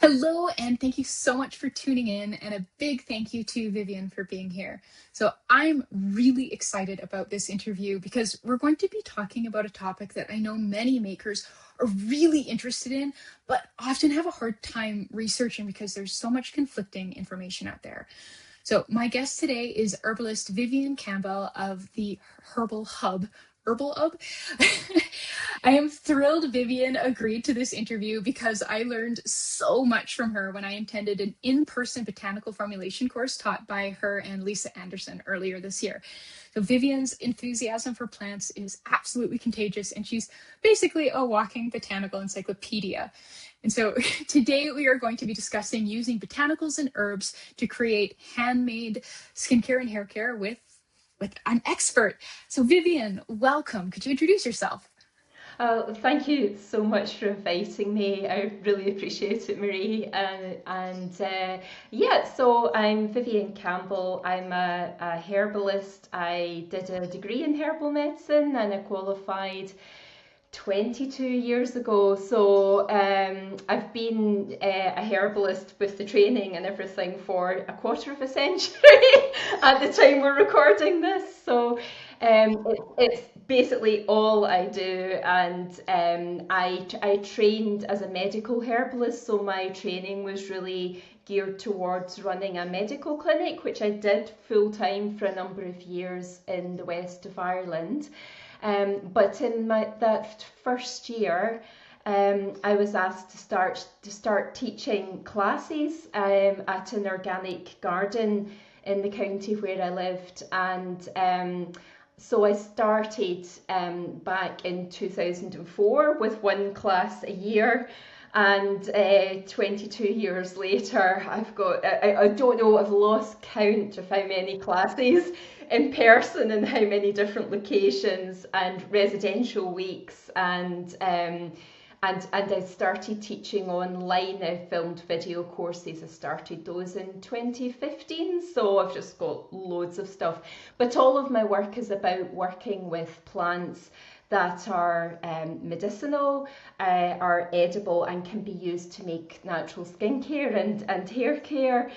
Hello, and thank you so much for tuning in, and a big thank you to Vivian for being here. So, I'm really excited about this interview because we're going to be talking about a topic that I know many makers are really interested in, but often have a hard time researching because there's so much conflicting information out there. So, my guest today is herbalist Vivian Campbell of the Herbal Hub. Herbal Hub? I am thrilled Vivian agreed to this interview because I learned so much from her when I attended an in-person botanical formulation course taught by her and Lisa Anderson earlier this year. So Vivian's enthusiasm for plants is absolutely contagious, and she's basically a walking botanical encyclopedia. And so today we are going to be discussing using botanicals and herbs to create handmade skincare and hair care with an expert. So Vivian, welcome. Could you introduce yourself? Thank you so much for inviting me. I really appreciate it, Marie. Yeah, so I'm Vivian Campbell. I'm a herbalist. I did a degree in herbal medicine and I qualified 22 years ago. So I've been a herbalist with the training and everything for a quarter of a century at the time we're recording this. So it's basically all I do. And I trained as a medical herbalist, so my training was really geared towards running a medical clinic, which I did full time for a number of years in the west of Ireland. But in that first year, I was asked to start teaching classes at an organic garden in the county where I lived, and so I started back in 2004 with one class a year. And 22 years later, I don't know, I've lost count of how many classes in person and how many different locations and residential weeks. And I started teaching online. I filmed video courses. I started those in 2015. So I've just got loads of stuff. But all of my work is about working with plants that are medicinal, are edible, and can be used to make natural skincare and hair care.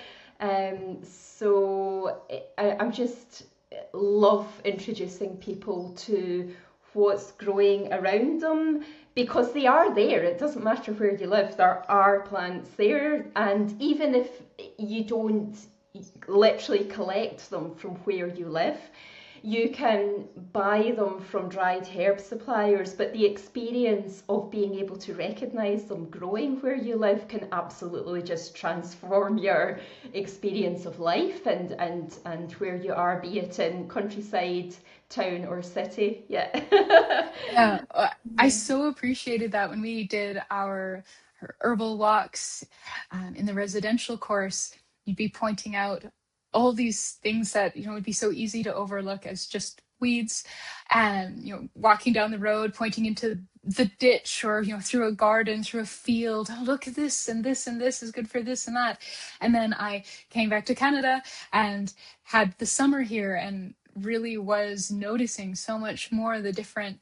So I'm just love introducing people to what's growing around them, because they are there. It doesn't matter where you live, there are plants there. And even if you don't literally collect them from where you live, you can buy them from dried herb suppliers, but the experience of being able to recognise them growing where you live can absolutely just transform your experience of life and where you are, be it in countryside, town or city. Yeah. Yeah, I so appreciated that when we did our herbal walks in the residential course. You'd be pointing out all these things that would be so easy to overlook as just weeds, and walking down the road, pointing into the ditch, or through a garden, through a field. Oh, look at this and this and this is good for this and that. And then I came back to Canada and had the summer here and really was noticing so much more the different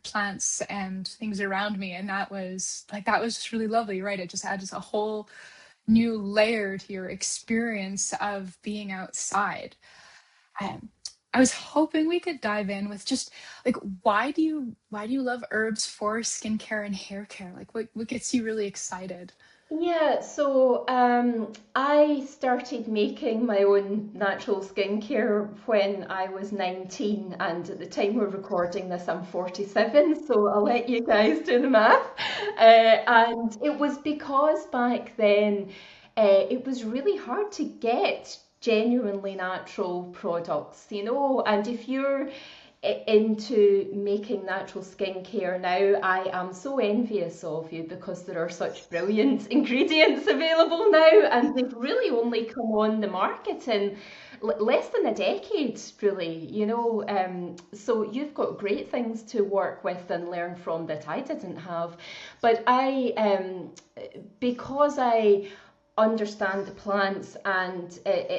plants and things around me, and that was just really lovely, right? It just adds a whole new layer to your experience of being outside. um, I was hoping we could dive in with just like, why do you love herbs for skincare and hair care? Like, what gets you really excited? Yeah, so I started making my own natural skincare when I was 19, and at the time we're recording this, I'm 47, so I'll let you guys do the math. And it was because back then it was really hard to get genuinely natural products, and if you're into making natural skincare now, I am so envious of you, because there are such brilliant ingredients available now, and they've really only come on the market in less than a decade, really. So you've got great things to work with and learn from that I didn't have. But because I understand the plants and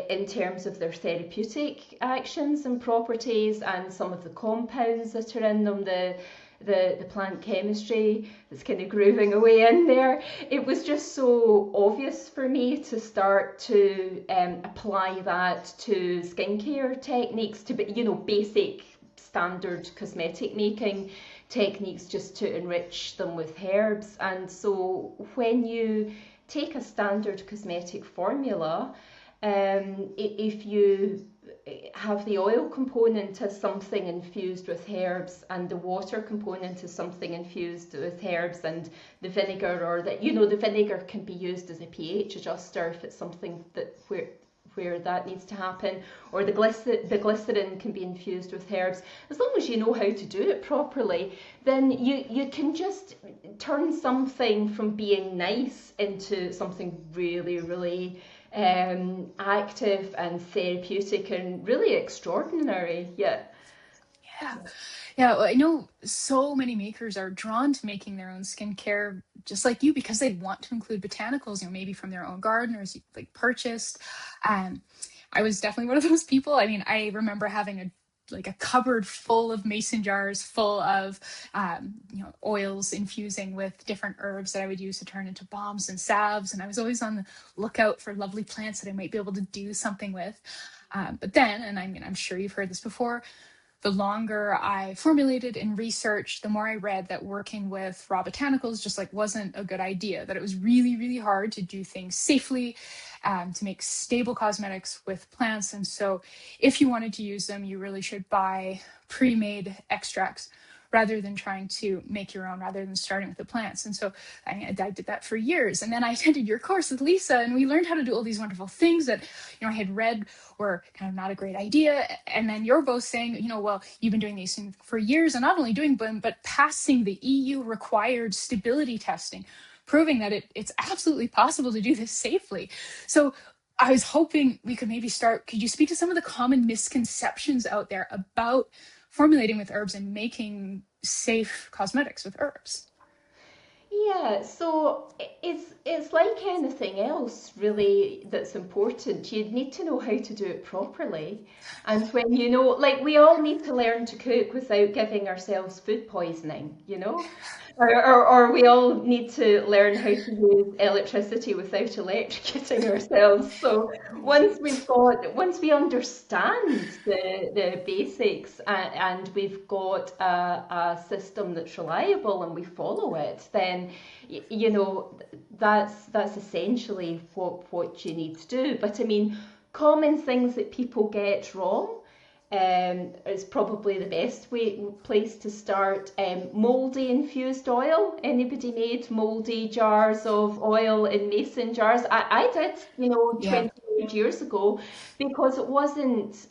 in terms of their therapeutic actions and properties and some of the compounds that are in them, the plant chemistry that's kind of grooving away in there, it was just so obvious for me to start to apply that to skincare techniques, to basic standard cosmetic making techniques, just to enrich them with herbs. And so when you take a standard cosmetic formula, if you have the oil component as something infused with herbs, and the water component as something infused with herbs, and the vinegar, or the vinegar can be used as a pH adjuster if it's something that where that needs to happen, or the glycerin can be infused with herbs. As long as you know how to do it properly, then you can just turn something from being nice into something really, really active and therapeutic and really extraordinary. Yeah. Yeah, well, I know so many makers are drawn to making their own skincare, just like you, because they want to include botanicals, maybe from their own garden or like purchased. Um, I was definitely one of those people. I mean, I remember having a cupboard full of mason jars full of oils infusing with different herbs that I would use to turn into balms and salves, and I was always on the lookout for lovely plants that I might be able to do something with. But then, and I mean, I'm sure you've heard this before, the longer I formulated and researched, the more I read that working with raw botanicals just wasn't a good idea, that it was really, really hard to do things safely, to make stable cosmetics with plants. And so if you wanted to use them, you really should buy pre-made extracts rather than trying to make your own, rather than starting with the plants. And so I did that for years. And then I attended your course with Lisa, and we learned how to do all these wonderful things that, I had read were kind of not a great idea. And then you're both saying, well, you've been doing these things for years, and not only doing them, but passing the EU required stability testing, proving that it's absolutely possible to do this safely. So I was hoping we could maybe start. Could you speak to some of the common misconceptions out there about formulating with herbs and making safe cosmetics with herbs? Yeah, so it's like anything else really that's important. You need to know how to do it properly. And when we all need to learn to cook without giving ourselves food poisoning. Or we all need to learn how to use electricity without electrocuting ourselves. So once we understand the basics, and we've got a system that's reliable and we follow it, then that's essentially what you need to do. But I mean, common things that people get wrong is probably the best place to start. Moldy infused oil. Anybody made moldy jars of oil in mason jars? I did, Yeah. 28 years ago, because it wasn't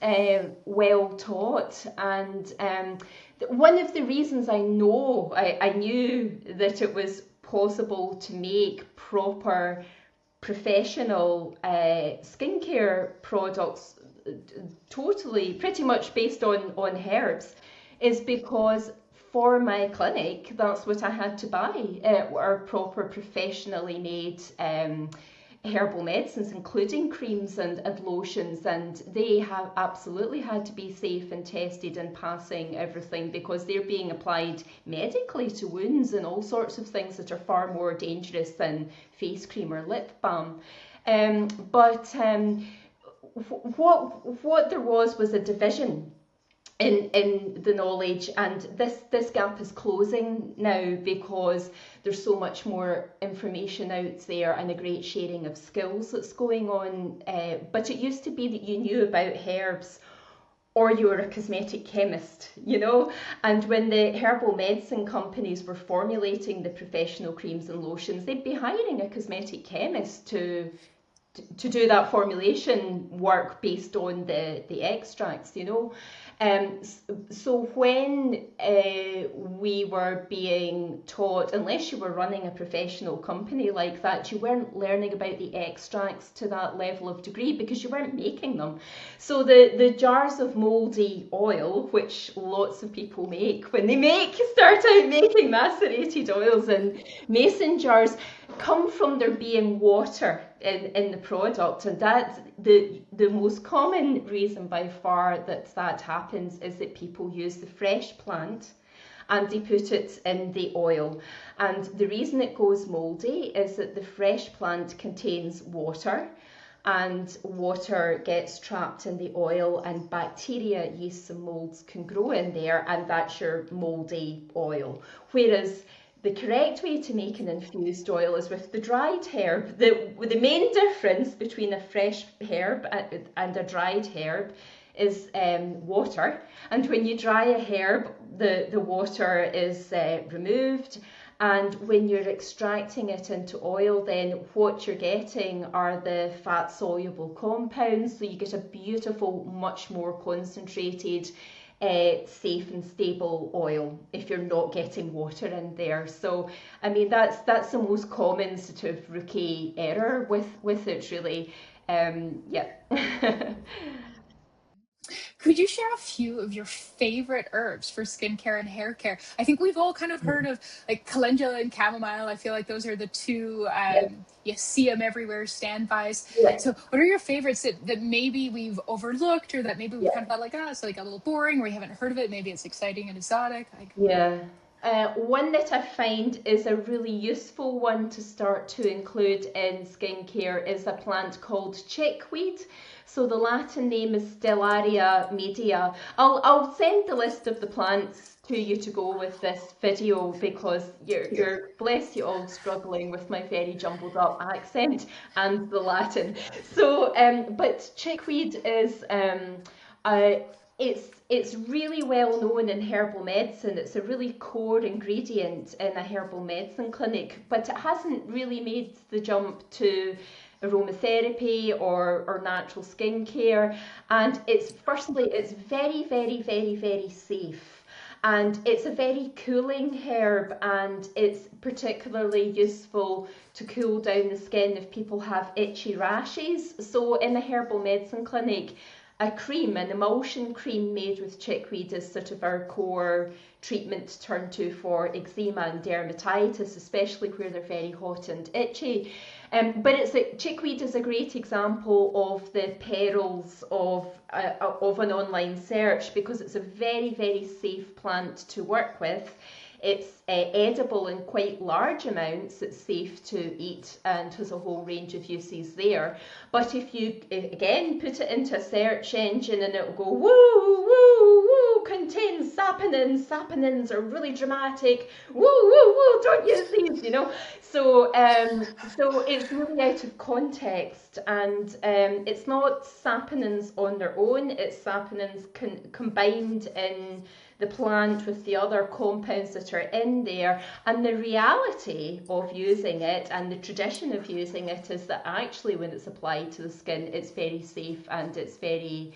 well taught. And one of the reasons I knew that it was possible to make proper professional skincare products totally pretty much based on herbs, is because for my clinic that's what I had to buy, were proper professionally made herbal medicines, including creams and lotions, and they have absolutely had to be safe and tested and passing everything, because they're being applied medically to wounds and all sorts of things that are far more dangerous than face cream or lip balm. But what there was a division in the knowledge, and this gap is closing now, because there's so much more information out there and a great sharing of skills that's going on. But it used to be that you knew about herbs or you were a cosmetic chemist, and when the herbal medicine companies were formulating the professional creams and lotions, they'd be hiring a cosmetic chemist to do that formulation work based on the extracts. So when we were being taught, unless you were running a professional company like that, you weren't learning about the extracts to that level of degree, because you weren't making them. So the jars of moldy oil, which lots of people make when they start out making macerated oils in mason jars, come from there being water in the product. And that's the most common reason by far that happens, is that people use the fresh plant and they put it in the oil. And the reason it goes mouldy is that the fresh plant contains water, and water gets trapped in the oil, and bacteria, yeasts and molds can grow in there, and that's your mouldy oil. Whereas the correct way to make an infused oil is with the dried herb. The main difference between a fresh herb and a dried herb is water. And when you dry a herb, the water is removed. And when you're extracting it into oil, then what you're getting are the fat soluble compounds. So you get a beautiful, much more concentrated, safe and stable oil if you're not getting water in there. So I mean that's the most common sort of rookie error with it really. Yeah. Could you share a few of your favorite herbs for skincare and hair care? I think we've all kind of heard of like calendula and chamomile. I feel like those are the two, Yeah, you see them everywhere, standbys. yeah, So what are your favorites that maybe we've overlooked, or that maybe we've kind yeah. of thought like, ah, it's like a little boring, or we haven't heard of it, maybe it's exciting and exotic? Like, Yeah. One that I find is a really useful one to start to include in skincare is a plant called chickweed. So the Latin name is Stellaria media. I'll send the list of the plants to you to go with this video, because you're bless you all struggling with my very jumbled up accent and the Latin. So but chickweed is a it's really well known in herbal medicine. It's a really core ingredient in a herbal medicine clinic, but it hasn't really made the jump to aromatherapy or natural skincare. And it's firstly, it's very, very, very, very safe. And it's a very cooling herb, and it's particularly useful to cool down the skin if people have itchy rashes. So in a herbal medicine clinic, a cream, an emulsion cream made with chickweed is sort of our core treatment to turn to for eczema and dermatitis, especially where they're very hot and itchy. But chickweed is a great example of the perils of an online search, because it's a very, very safe plant to work with. It's edible in quite large amounts. It's safe to eat and has a whole range of uses there. But if you, again, put it into a search engine and it'll go, woo, woo, woo, contains saponins. Saponins are really dramatic. Woo, woo, woo, don't use these, you know. So it's really out of context, and it's not saponins on their own. It's saponins combined in the plant with the other compounds that are in there. And the reality of using it and the tradition of using it is that actually when it's applied to the skin, it's very safe and it's very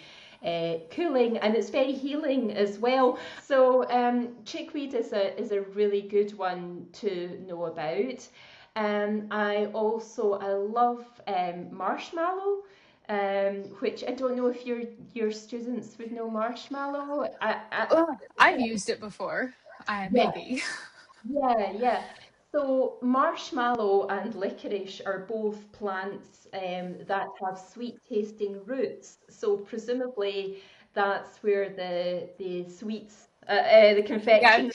cooling, and it's very healing as well. So chickweed is a really good one to know about. I love marshmallow, which I don't know if your students would know marshmallow. oh, I've used it before, Yeah, maybe. yeah. So marshmallow and licorice are both plants that have sweet tasting roots. So presumably that's where the sweets, the Yeah, confection, the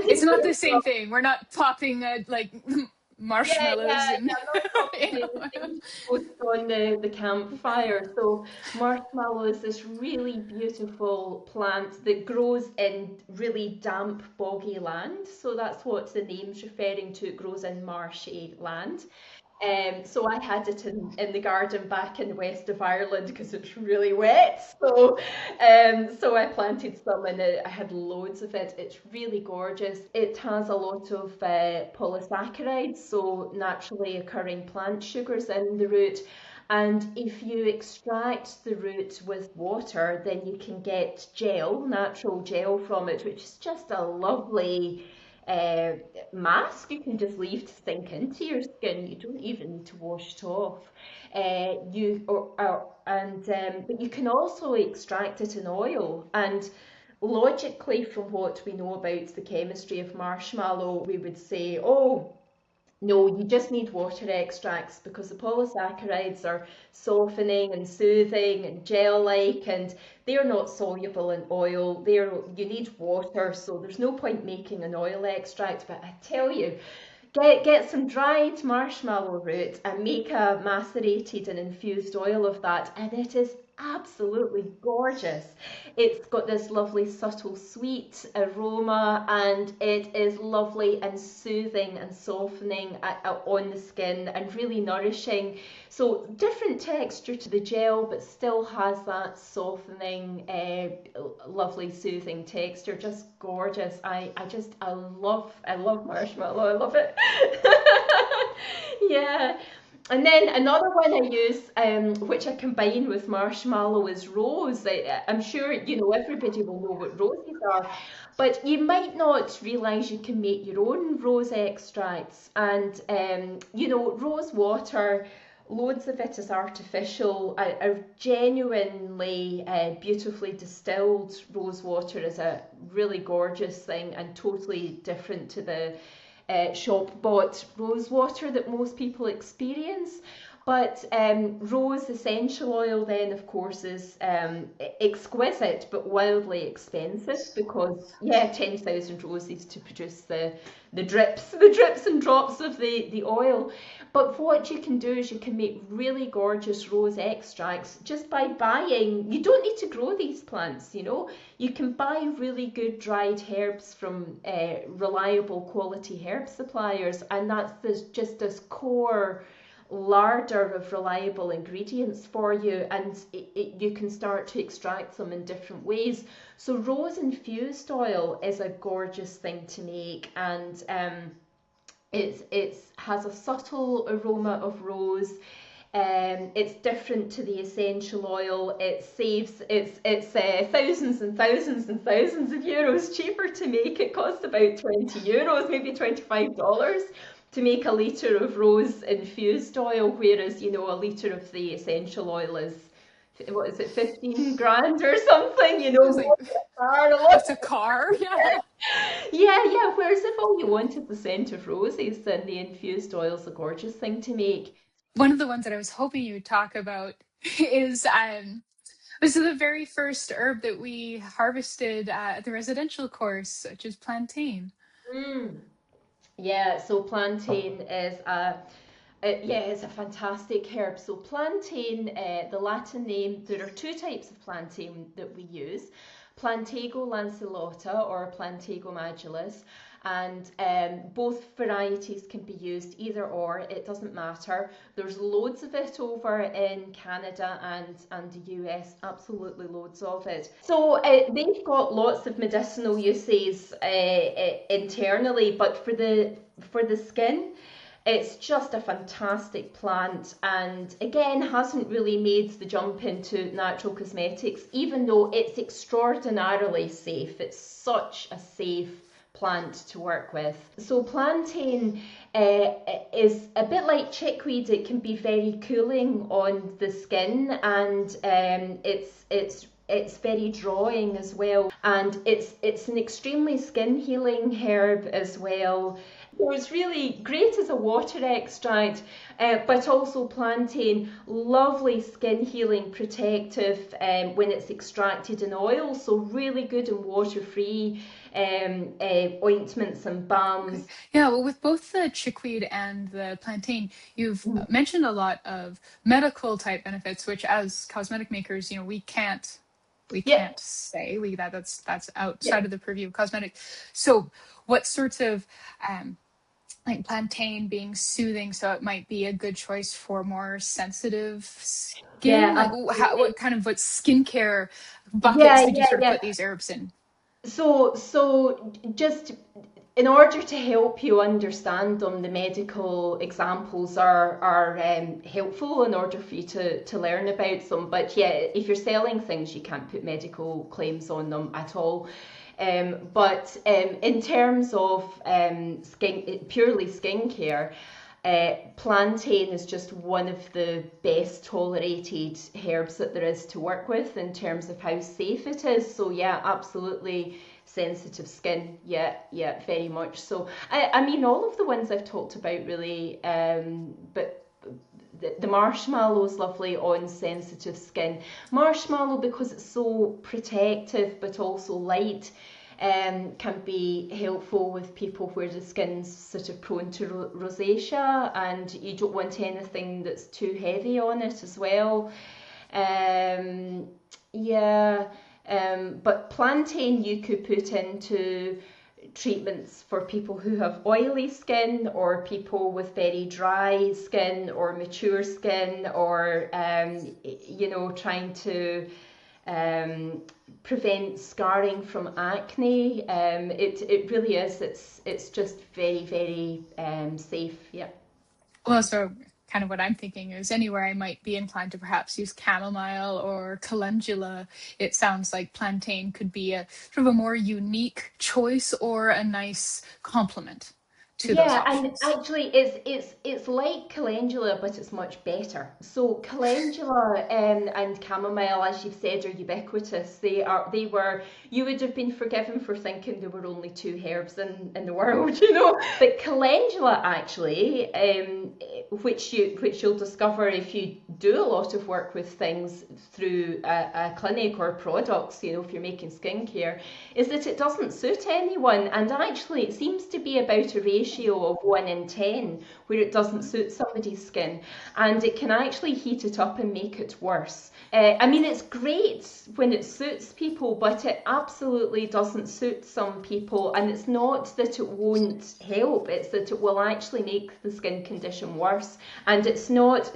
it's candy not the came from. same thing. We're not popping like Yeah, marshmallows and I'm not you talking know. anything toast on the campfire. So marshmallow is this really beautiful plant that grows in really damp, boggy land. So that's what the name's referring to. It grows in marshy land. So I had it in the garden back in the west of Ireland because it's really wet. So I planted some, and I had loads of it. It's really gorgeous. It has a lot of polysaccharides, so naturally occurring plant sugars in the root. And if you extract the root with water, then you can get gel, natural gel from it, which is just a lovely uh, mask you can just leave to sink into your skin. You don't even need to wash it off. You or and But you can also extract it in oil. And logically, from what we know about the chemistry of marshmallow, we would say, oh, No, you just need water extracts because the polysaccharides are softening and soothing and gel-like, and they're not soluble in oil. You need water, so there's no point making an oil extract. But I tell you, get some dried marshmallow root and make a macerated and infused oil of that, and it is absolutely gorgeous. It's got this lovely subtle sweet aroma, and it is lovely and soothing and softening on the skin and really nourishing. So different texture to the gel, but still has that softening, lovely soothing texture. Just gorgeous. I love marshmallow. I love it. Yeah. And then another one I use, which I combine with marshmallow, is rose. I'm sure you know everybody will know what roses are, but you might not realise you can make your own rose extracts. And rose water, loads of it is artificial. A genuinely beautifully distilled rose water is a really gorgeous thing and totally different to the shop bought rose water that most people experience. But rose essential oil then, of course, is exquisite but wildly expensive because, yeah, 10,000 roses to produce the drips and drops of the oil. But what you can do is you can make really gorgeous rose extracts just by buying. You don't need to grow these plants, you know. You can buy really good dried herbs from reliable quality herb suppliers, and that's just this core larder of reliable ingredients for you, and you can start to extract them in different ways. So rose infused oil is a gorgeous thing to make, and it has a subtle aroma of rose. It's different to the essential oil. It saves it's thousands and thousands and thousands of euros cheaper to make. It costs about 20 euros, maybe $25 to make a litre of rose infused oil, whereas a litre of the essential oil is, what is it, 15 grand or something, It's like, what's a car? Yeah. Yeah. Whereas if all you want is the scent of roses, then the infused oil is a gorgeous thing to make. One of the ones that I was hoping you would talk about is this is the very first herb that we harvested at the residential course, which is plantain. Mm. Yeah, so plantain is it's a fantastic herb. So plantain, the Latin name, there are two types of plantain that we use, Plantago lanceolata or Plantago majalis, and both varieties can be used, either or, it doesn't matter. There's loads of it over in Canada and the US, absolutely loads of it. So they've got lots of medicinal uses internally, but for the skin, it's just a fantastic plant, and again hasn't really made the jump into natural cosmetics, even though it's extraordinarily safe. It's such a safe plant to work with. So plantain is a bit like chickweed. It can be very cooling on the skin, and it's very drawing as well, and it's an extremely skin healing herb as well. So it's really great as a water extract, but also plantain, lovely skin healing, protective when it's extracted in oil, so really good and water-free ointments and balms. Yeah, well, with both the chickweed and the plantain, you've Mm. mentioned a lot of medical type benefits, which as cosmetic makers, we Yeah, can't say that's yeah. outside of the purview of cosmetic. So, what sorts of like plantain being soothing, so it might be a good choice for more sensitive skin. Yeah, Like, absolutely. what skincare buckets Yeah, did you yeah, sort of yeah. put these herbs in? So just in order to help you understand them, the medical examples are helpful in order for you to learn about them. But yeah, if you're selling things, you can't put medical claims on them at all. But in terms of purely skincare, plantain is just one of the best tolerated herbs that there is to work with in terms of how safe it is. So yeah, absolutely sensitive skin. Yeah, yeah, very much so. I mean, all of the ones I've talked about really, but the marshmallow is lovely on sensitive skin. Marshmallow, because it's so protective but also light, can be helpful with people where the skin's sort of prone to rosacea, and you don't want anything that's too heavy on it as well. Um, yeah, but plantain you could put into treatments for people who have oily skin, or people with very dry skin or mature skin, or trying to prevent scarring from acne. It really is. It's just very, very safe. Yeah. Well, so kind of what I'm thinking is anywhere I might be inclined to perhaps use chamomile or calendula, it sounds like plantain could be a sort of a more unique choice or a nice complement to those Yeah, and options. actually, it's like calendula, but it's much better. So calendula and chamomile, as you've said, are ubiquitous. They were. You would have been forgiven for thinking there were only two herbs in the world, you know. But calendula, actually, which you'll discover if you do a lot of work with things through a clinic or products, you know, if you're making skincare, is that it doesn't suit anyone, and actually it seems to be about a ratio of 1 in 10 where it doesn't suit somebody's skin, and it can actually heat it up and make it worse. I mean, it's great when it suits people, but it absolutely doesn't suit some people, and it's not that it won't help, it's that it will actually make the skin condition worse. And it's not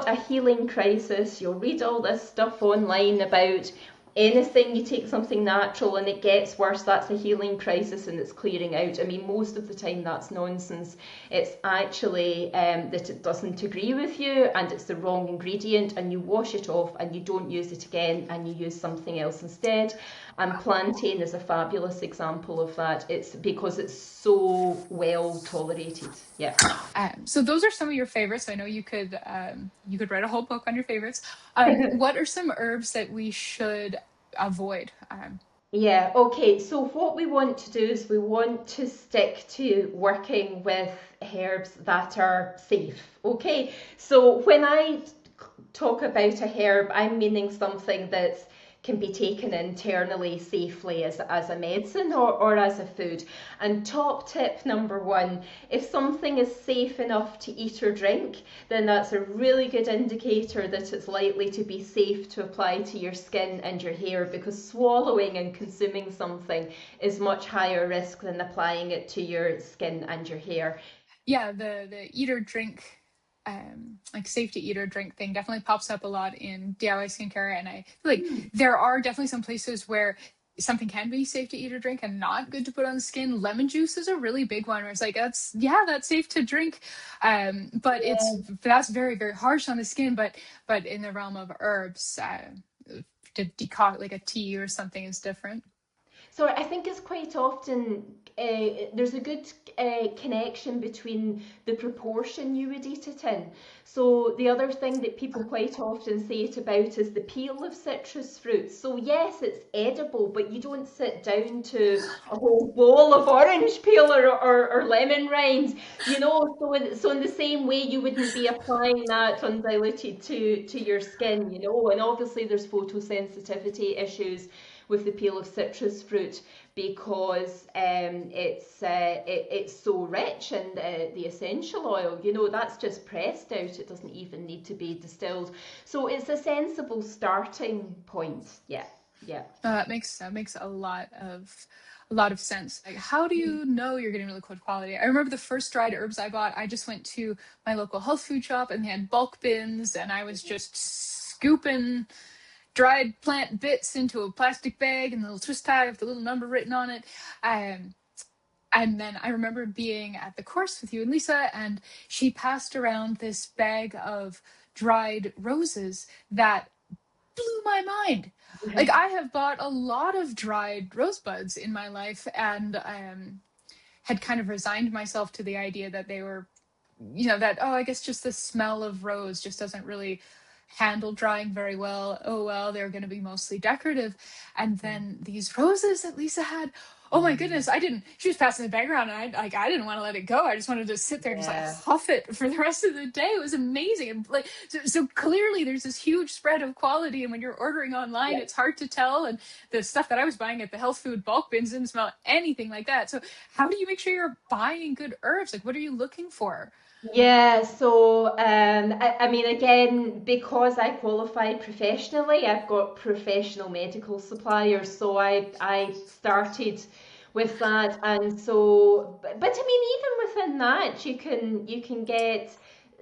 a healing crisis. You'll read all this stuff online about anything, you take something natural and it gets worse, that's a healing crisis and it's clearing out. I mean, most of the time that's nonsense. It's actually that it doesn't agree with you and it's the wrong ingredient, and you wash it off and you don't use it again and you use something else instead. And plantain is a fabulous example of that. It's because it's so well tolerated. Yeah. So those are some of your favorites. I know you could write a whole book on your favorites. What are some herbs that we should avoid? Yeah, okay. So what we want to do is we want to stick to working with herbs that are safe. Okay. So when I talk about a herb, I'm meaning something that can be taken internally safely as a medicine or as a food. And top tip number one, if something is safe enough to eat or drink, then that's a really good indicator that it's likely to be safe to apply to your skin and your hair, because swallowing and consuming something is much higher risk than applying it to your skin and your hair. Yeah, the eat or drink, like safe to eat or drink thing definitely pops up a lot in DIY skincare, and I feel like there are definitely some places where something can be safe to eat or drink and not good to put on the skin. Lemon juice is a really big one where it's like that's safe to drink, but that's very very harsh on the skin. But in the realm of herbs, to decoct like a tea or something is different. So I think it's quite often there's a good connection between the proportion you would eat it in. So the other thing that people quite often say it about is the peel of citrus fruits. So yes, it's edible, but you don't sit down to a whole bowl of orange peel or lemon rinds, you know. So in the same way, you wouldn't be applying that undiluted to your skin, you know. And obviously, there's photosensitivity issues with the peel of citrus fruit, because it's so rich in the essential oil. You know, that's just pressed out. It doesn't even need to be distilled. So it's a sensible starting point. Yeah, yeah. That makes a lot of sense. Like, how do you know you're getting really good quality? I remember the first dried herbs I bought. I just went to my local health food shop and they had bulk bins, and I was just scooping dried plant bits into a plastic bag and the little twist tie with the little number written on it. Um, and then I remember being at the course with you and Lisa, and she passed around this bag of dried roses that blew my mind. Like, I have bought a lot of dried rosebuds in my life, and had kind of resigned myself to the idea that they were, that, oh, I guess just the smell of rose just doesn't really handle drying very well. Oh well, they're going to be mostly decorative. And then these roses that Lisa had, oh my goodness, I didn't, she was passing the background and I didn't want to let it go. I just wanted to sit there and just like Yeah. huff it for the rest of the day. It was amazing. And like, so clearly there's this huge spread of quality. And when you're ordering online, Yeah. it's hard to tell. And the stuff that I was buying at the health food bulk bins didn't smell anything like that. So how do you make sure you're buying good herbs? Like, what are you looking for? Yeah, so I mean, again, because I qualified professionally, I've got professional medical suppliers, so I started with that, and so, but I mean, even within that, you can get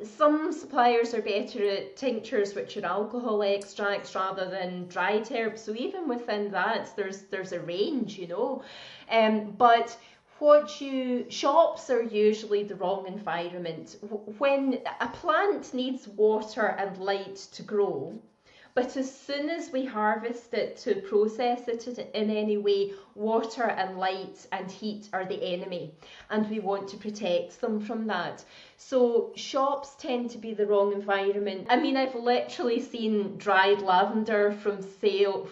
some suppliers are better at tinctures, which are alcohol extracts rather than dried herbs. So even within that, there's a range, but what you shops are usually the wrong environment. When a plant needs water and light to grow, but as soon as we harvest it to process it in any way, water and light and heat are the enemy, and we want to protect them from that. So shops tend to be the wrong environment. I mean, I've literally seen dried lavender for sale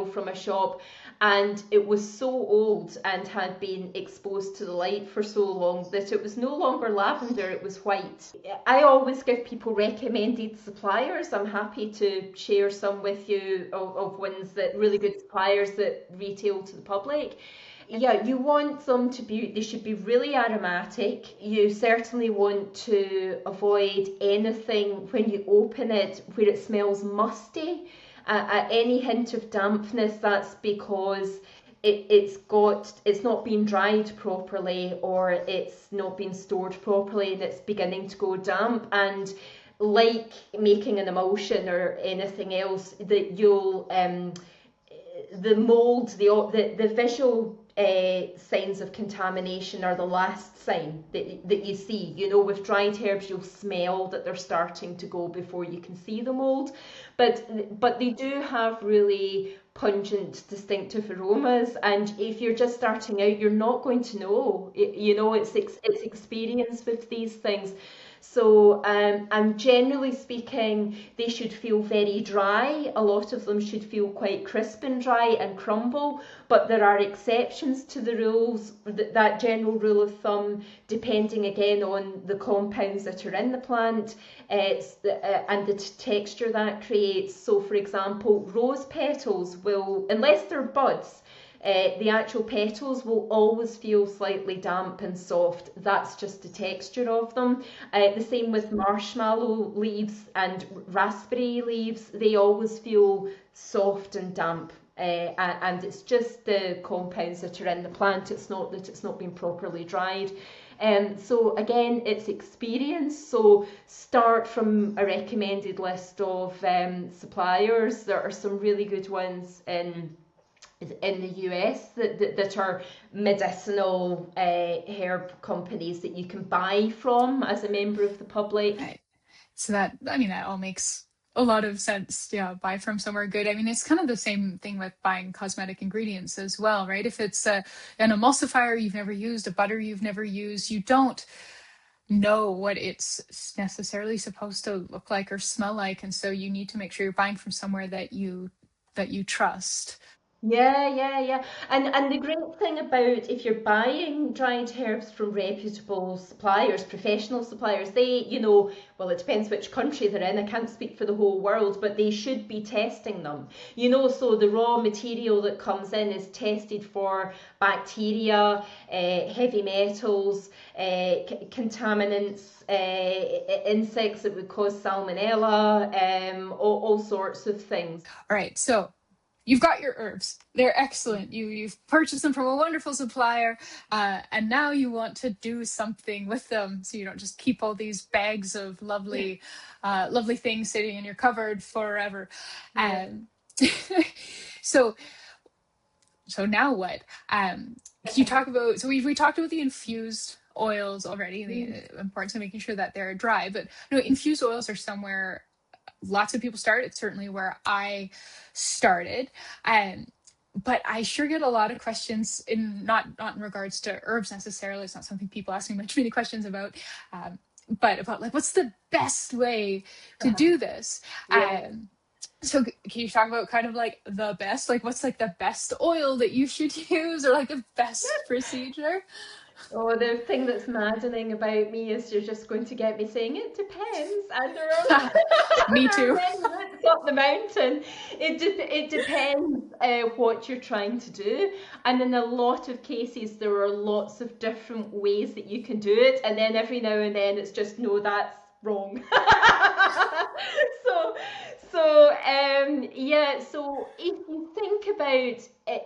from a shop, and it was so old and had been exposed to the light for so long that it was no longer lavender, it was white. I always give people recommended suppliers. I'm happy to share some with you of ones that really good suppliers that retail to the public. Yeah, you want them to be, they should be really aromatic. You certainly want to avoid anything when you open it where it smells musty. Any hint of dampness, that's because it's not been dried properly, or it's not been stored properly and it's beginning to go damp. And like making an emulsion or anything else, that you'll the mold, the visual signs of contamination are the last sign that you see. With dried herbs, you'll smell that they're starting to go before you can see the mold. But they do have really pungent, distinctive aromas, and if you're just starting out, you're not going to know. It's experience with these things. So, and generally speaking, they should feel very dry. A lot of them should feel quite crisp and dry and crumble, but there are exceptions to the rules, that general rule of thumb, depending again on the compounds that are in the plant, and the texture that creates. So, for example, rose petals will, unless they're buds, the actual petals will always feel slightly damp and soft. That's just the texture of them. The same with marshmallow leaves and raspberry leaves. They always feel soft and damp. And it's just the compounds that are in the plant. It's not that it's not been properly dried. So again, it's experience. So start from a recommended list of suppliers. There are some really good ones in the US that are medicinal herb companies that you can buy from as a member of the public. Right. So that, I mean, that all makes a lot of sense. Yeah, buy from somewhere good. I mean, it's kind of the same thing with buying cosmetic ingredients as well, right? If it's an emulsifier you've never used, a butter you've never used, you don't know what it's necessarily supposed to look like or smell like, and so you need to make sure you're buying from somewhere that you trust. Yeah, yeah, yeah. And the great thing about, if you're buying dried herbs from reputable suppliers, professional suppliers, well, it depends which country they're in. I can't speak for the whole world, but they should be testing them. So the raw material that comes in is tested for bacteria, heavy metals, contaminants, insects that would cause salmonella, all sorts of things. All right, so you've got your herbs. They're excellent. You've purchased them from a wonderful supplier, and now you want to do something with them, so you don't just keep all these bags of lovely things sitting in your cupboard forever. Yeah. Um, so so now what? You talk about, so we talked about the infused oils already, the importance of making sure that they're dry. But infused oils are somewhere lots of people start. It's certainly where I started. Um, but I sure get a lot of questions, in not in regards to herbs necessarily. It's not something people ask me much many questions about. Um, but about like what's the best way to do this. Yeah. So can you talk about kind of like the best, like what's like the best oil that you should use, or like the best procedure? Oh, the thing that's maddening about me is you're just going to get me saying it depends, and there are Me there are too. many routes up the mountain. It depends what you're trying to do, and in a lot of cases there are lots of different ways that you can do it, and then every now and then it's just no, that's wrong. so yeah. So if you think about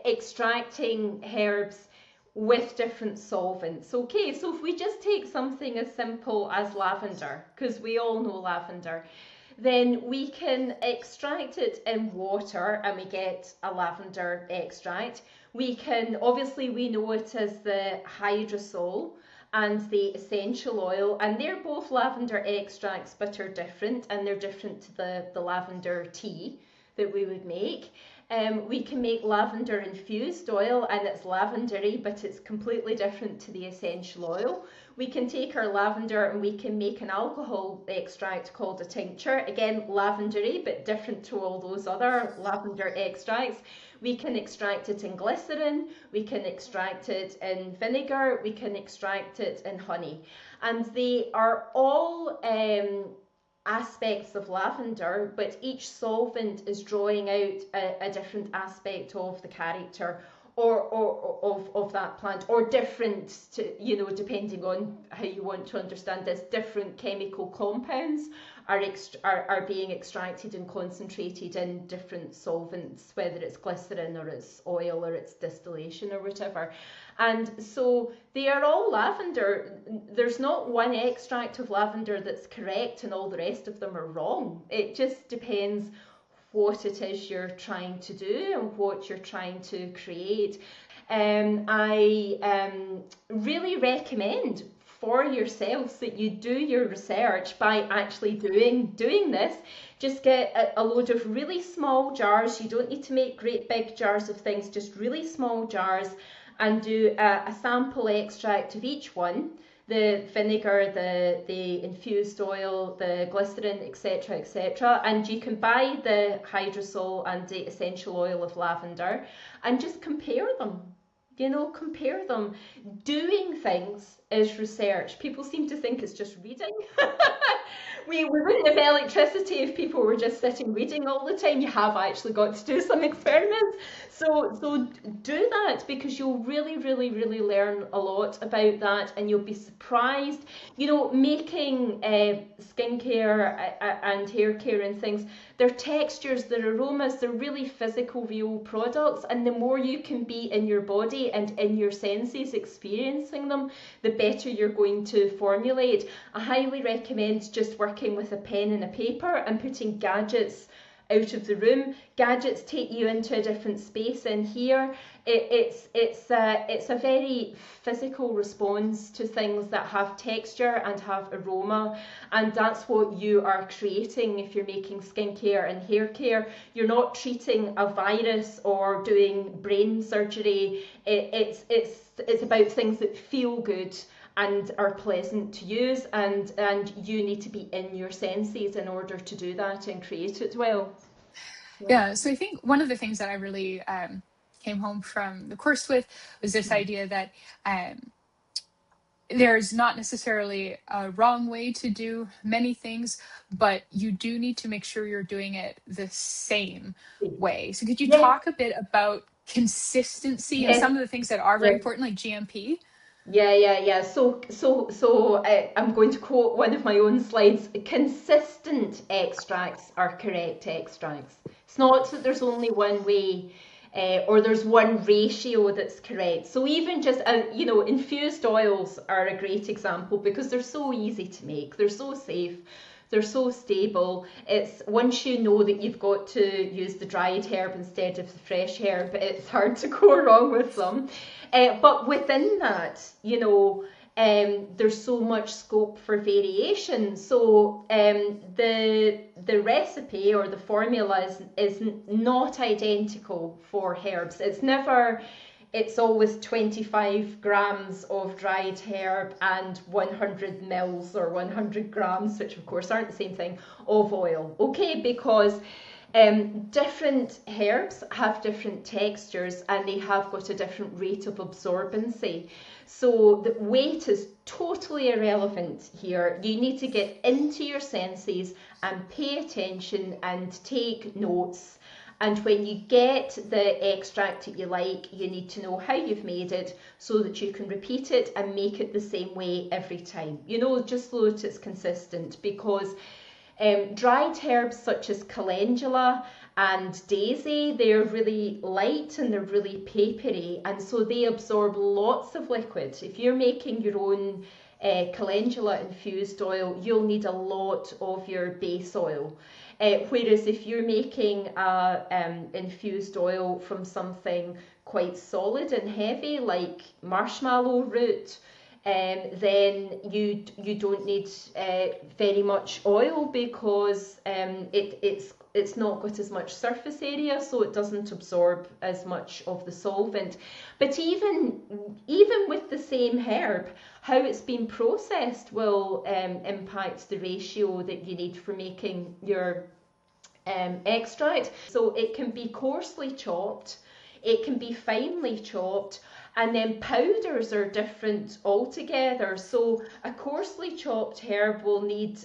extracting herbs with different solvents. Okay, so if we just take something as simple as lavender, because we all know lavender, then we can extract it in water and we get a lavender extract. We can, obviously we know it as the hydrosol and the essential oil, and they're both lavender extracts but are different, and they're different to the lavender tea that we would make. We can make lavender infused oil, and it's lavendery, but it's completely different to the essential oil. We can take our lavender and we can make an alcohol extract called a tincture. Again, lavendery, but different to all those other lavender extracts. We can extract it in glycerin, we can extract it in vinegar, we can extract it in honey. And they are all aspects of lavender, but each solvent is drawing out a different aspect of the character or of that plant, or different to, you know, depending on how you want to understand this, different chemical compounds are being extracted and concentrated in different solvents, whether it's glycerin or it's oil or it's distillation or whatever. And so they are all lavender. There's not one extract of lavender that's correct and all the rest of them are wrong. It just depends what it is you're trying to do and what you're trying to create. I really recommend for yourselves that you do your research by actually doing this. Just get a load of really small jars. You don't need to make great big jars of things, just really small jars, and do a sample extract of each one. The vinegar, the infused oil, the glycerin, etc., etc. And you can buy the hydrosol and the essential oil of lavender and just compare them. You know, compare them. Doing things is research. People seem to think it's just reading. We wouldn't have electricity if people were just sitting reading all the time. You have actually got to do some experiments. So do that, because you'll really, really, really learn a lot about that, and you'll be surprised. You know, making skincare and hair care and things, their textures, their aromas, they're really physical, real products, and the more you can be in your body and in your senses experiencing them, the better you're going to formulate. I highly recommend just working with a pen and a paper and putting gadgets out of the room. Gadgets take you into a different space. In here, it's a very physical response to things that have texture and have aroma, and that's what you are creating if you're making skincare and hair care. You're not treating a virus or doing brain surgery. It's about things that feel good and are pleasant to use, and you need to be in your senses in order to do that and create it well. Yeah, so I think one of the things that I really came home from the course with was this idea that there's not necessarily a wrong way to do many things, but you do need to make sure you're doing it the same way. So could you Yes, talk a bit about consistency and yes, some of the things that are very yes. important, like GMP? Yeah. So I'm going to quote one of my own slides. Consistent extracts are correct extracts. It's not that there's only one way, or there's one ratio that's correct. So even just, you know, infused oils are a great example because they're so easy to make. They're so safe. They're so stable. It's once you know that you've got to use the dried herb instead of the fresh herb, it's hard to go wrong with them. But within that, you know, there's so much scope for variation. So the recipe or the formula is not identical for herbs. it's always 25 grams of dried herb and 100 mils or 100 grams, which of course aren't the same thing, of oil. Okay, because different herbs have different textures and they have got a different rate of absorbency. So the weight is totally irrelevant here. You need to get into your senses and pay attention and take notes. And when you get the extract that you like, you need to know how you've made it so that you can repeat it and make it the same way every time. You know, just so that it's consistent, because dried herbs such as calendula and daisy, they're really light and they're really papery, and so they absorb lots of liquid. If you're making your own calendula infused oil, you'll need a lot of your base oil. Whereas if you're making a infused oil from something quite solid and heavy like marshmallow root, then you don't need very much oil, because it's not got as much surface area, so it doesn't absorb as much of the solvent. But even with the same herb, how it's been processed will impact the ratio that you need for making your extract. So it can be coarsely chopped, it can be finely chopped, and then powders are different altogether. So a coarsely chopped herb will need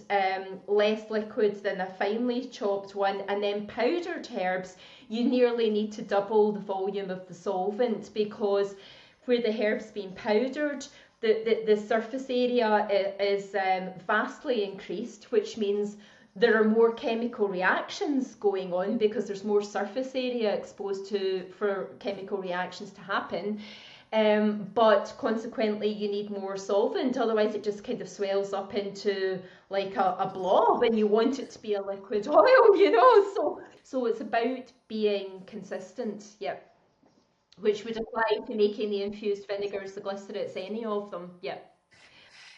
less liquid than a finely chopped one, and then powdered herbs, you nearly need to double the volume of the solvent, because where the herb's been powdered, the surface area is vastly increased, which means there are more chemical reactions going on because there's more surface area exposed for chemical reactions to happen. But consequently you need more solvent, otherwise it just kind of swells up into like a blob and you want it to be a liquid oil, you know. So it's about being consistent, yep. Which would apply to making the infused vinegars, the glycerates, any of them, yep.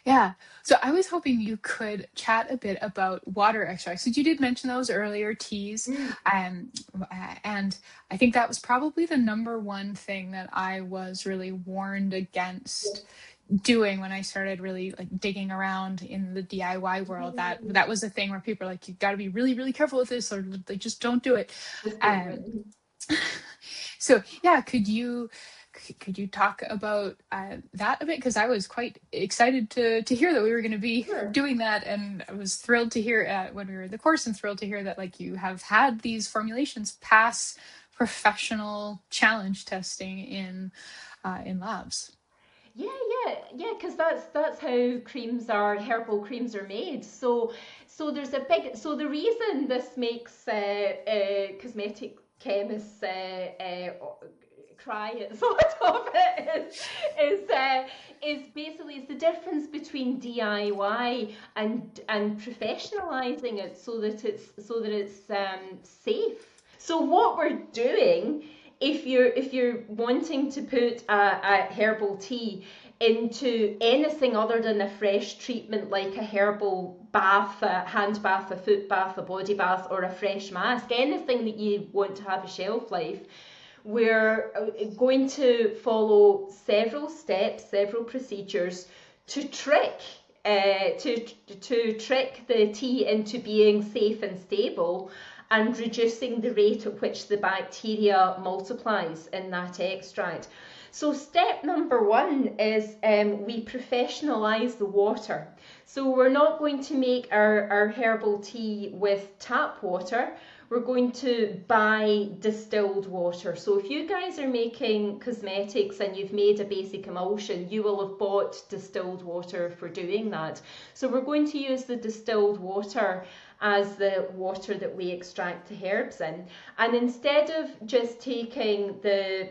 Yeah. So I was hoping you could chat a bit about water extracts. Since you did mention those earlier, teas, Mm. and I think that was probably the number one thing that I was really warned against doing when I started really like digging around in the DIY world. That was a thing where people are like, you got to be really, really careful with this, or like just don't do it. Just don't do it. Um, so yeah, could you talk about that a bit? Because I was quite excited to hear that we were going to be Sure. doing that, and I was thrilled to hear when we were in the course, and thrilled to hear that like you have had these formulations pass professional challenge testing in labs. Yeah, because that's how herbal creams are made. So there's a big, so the reason this makes cosmetic chemists cry at sort of it is basically it's the difference between DIY and professionalizing it so that it's safe. So what we're doing, if you're wanting to put a herbal tea into anything other than a fresh treatment like a herbal bath, a hand bath, a foot bath, a body bath, or a fresh mask, anything that you want to have a shelf life, we're going to follow several steps, several procedures to trick to trick the tea into being safe and stable, and reducing the rate at which the bacteria multiplies in that extract. So step number one is we professionalise the water. So we're not going to make our herbal tea with tap water. We're going to buy distilled water. So if you guys are making cosmetics and you've made a basic emulsion, you will have bought distilled water for doing that. So we're going to use the distilled water as the water that we extract the herbs in. And instead of just taking the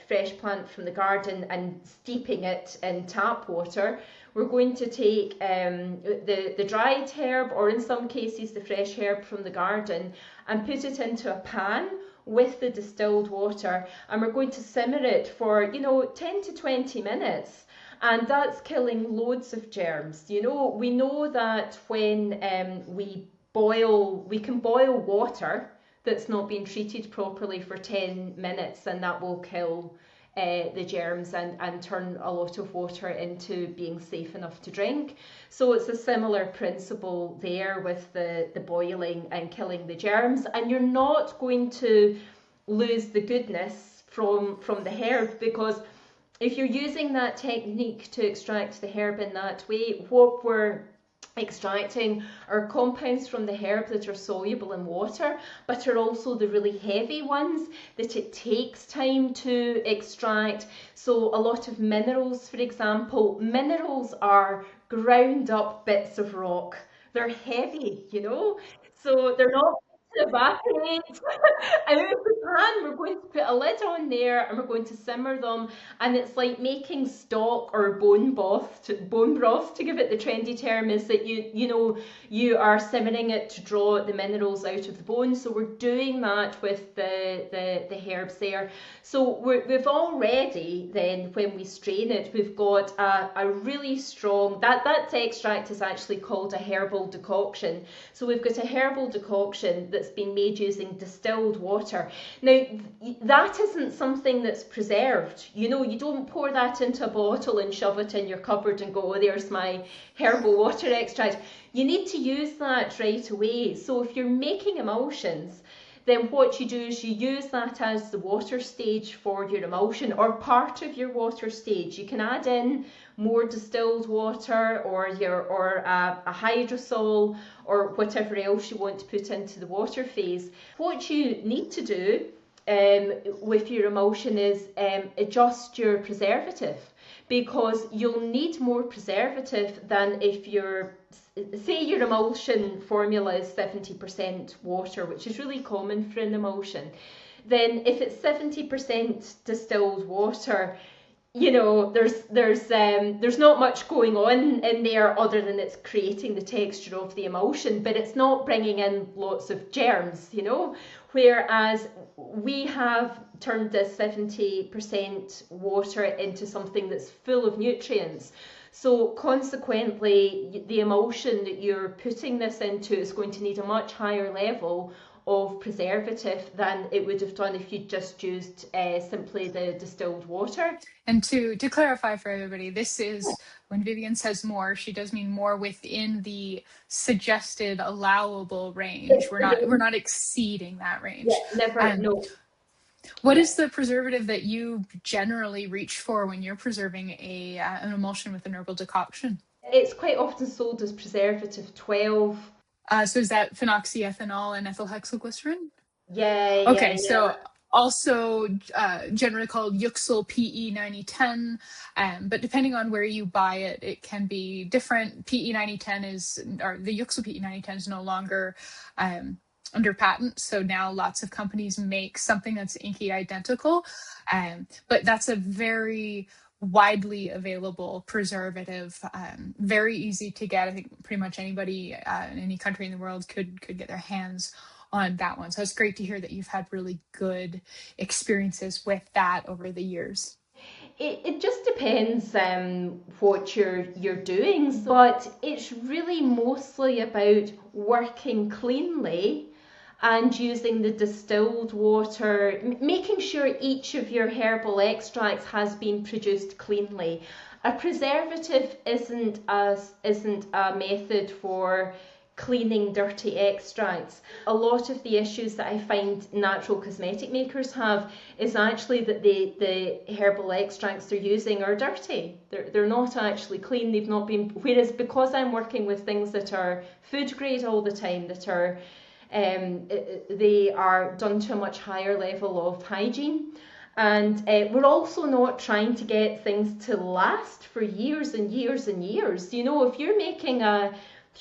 fresh plant from the garden and steeping it in tap water, we're going to take the dried herb, or in some cases the fresh herb from the garden, and put it into a pan with the distilled water, and we're going to simmer it for 10 to 20 minutes. And that's killing loads of germs. We know that when we can boil water that's not been treated properly for 10 minutes, and that will kill the germs and turn a lot of water into being safe enough to drink. So it's a similar principle there with the boiling and killing the germs, and you're not going to lose the goodness from the herb, because if you're using that technique to extract the herb in that way, what we're extracting are compounds from the herb that are soluble in water, but are also the really heavy ones that it takes time to extract. So a lot of minerals, for example, minerals are ground up bits of rock. They're heavy, so they're not to evaporate out of the pan. We're going to put a lid on there and we're going to simmer them, and it's like making stock or bone broth. To give it the trendy term, is that you are simmering it to draw the minerals out of the bone. So we're doing that with the herbs there. So we've already then, when we strain it, we've got a really strong, that extract is actually called a herbal decoction. So we've got a herbal decoction that's been made using distilled water. Now, that isn't something that's preserved. You don't pour that into a bottle and shove it in your cupboard and go, oh, there's my herbal water extract. You need to use that right away. So if you're making emulsions, then what you do is you use that as the water stage for your emulsion, or part of your water stage. You can add in more distilled water or a hydrosol or whatever else you want to put into the water phase. What you need to do with your emulsion is adjust your preservative, because you'll need more preservative than if say your emulsion formula is 70% water, which is really common for an emulsion. Then if it's 70% distilled water, there's not much going on in there other than it's creating the texture of the emulsion, but it's not bringing in lots of germs, whereas we have turned this 70% water into something that's full of nutrients. So consequently, the emulsion that you're putting this into is going to need a much higher level of preservative than it would have done if you'd just used simply the distilled water. And to clarify for everybody, this is, when Vivian says more, she does mean more within the suggested allowable range. We're not exceeding that range. Yeah, never, no. What is the preservative that you generally reach for when you're preserving an emulsion with an herbal decoction? It's quite often sold as preservative 12. So is that phenoxyethanol and ethyl hexaglycerin? Yeah. Okay, so also generally called Yuxel PE 9010, but depending on where you buy it, it can be different. PE 9010 or the Yuxel PE 9010 is no longer under patent, so now lots of companies make something that's inky identical, but that's a very widely available preservative, very easy to get. I think pretty much anybody in any country in the world could get their hands on that one. So it's great to hear that you've had really good experiences with that over the years. It just depends what you're doing, but it's really mostly about working cleanly and using the distilled water, making sure each of your herbal extracts has been produced cleanly. A preservative isn't a method for cleaning dirty extracts. A lot of the issues that I find natural cosmetic makers have is actually that the herbal extracts they're using are dirty. They're not actually clean. They've not been. Whereas because I'm working with things that are food grade all the time, that are they are done to a much higher level of hygiene. And we're also not trying to get things to last for years and years and years. If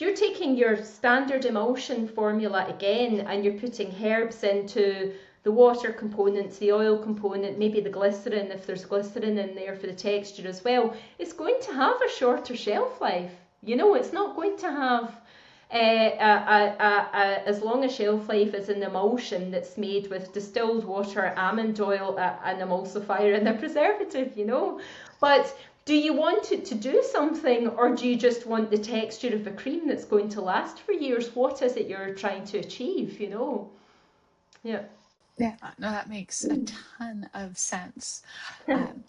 you're taking your standard emulsion formula again and you're putting herbs into the water components, the oil component, maybe the glycerin, if there's glycerin in there for the texture as well, it's going to have a shorter shelf life. It's not going to have as long a shelf life as an emulsion that's made with distilled water, almond oil, an emulsifier and a preservative, But do you want it to do something, or do you just want the texture of a cream that's going to last for years? What is it you're trying to achieve, Yeah. Yeah, no, that makes a ton of sense. Um,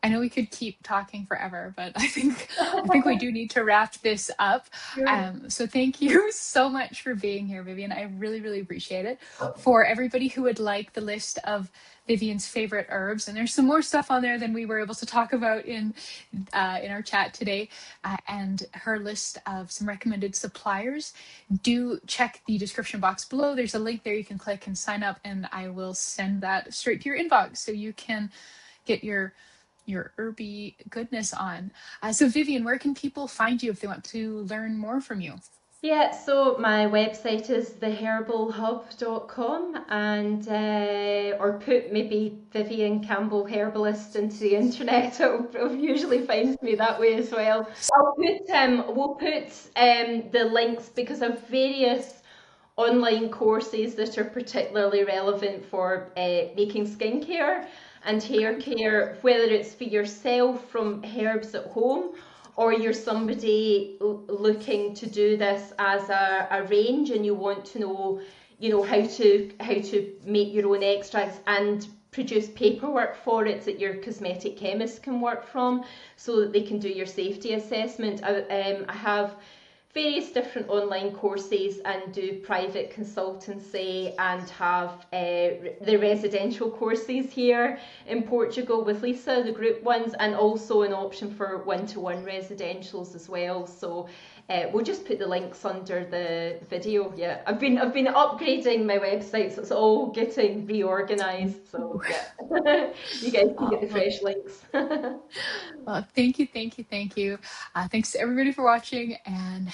I know we could keep talking forever, but I think we do need to wrap this up. Sure. So thank you so much for being here, Vivian. I really, really appreciate it. For everybody who would like the list of Vivian's favorite herbs, and there's some more stuff on there than we were able to talk about in our chat today, and her list of some recommended suppliers. Do check the description box below. There's a link there you can click and sign up, and I will send that straight to your inbox so you can get your herby goodness on. So Vivian, where can people find you if they want to learn more from you? Yeah, so my website is theherbalhub.com, and or put maybe Vivian Campbell Herbalist into the internet. It'll usually find me that way as well. We'll put the links because of various online courses that are particularly relevant for making skincare and hair Okay. care, whether it's for yourself from herbs at home or you're somebody looking to do this as a range and you want to know, how to make your own extracts and produce paperwork for it that your cosmetic chemist can work from so that they can do your safety assessment. I have various different online courses and do private consultancy and have the residential courses here in Portugal with Lisa, the group ones, and also an option for one-to-one residentials as well. So we'll just put the links under the video. Yeah, I've been upgrading my website, so it's all getting reorganized. So yeah, you guys can get the Well, fresh links. well, thank you, thank you, thank you. Thanks to everybody for watching, and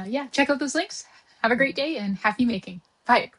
yeah, check out those links. Have a great day and happy making. Bye.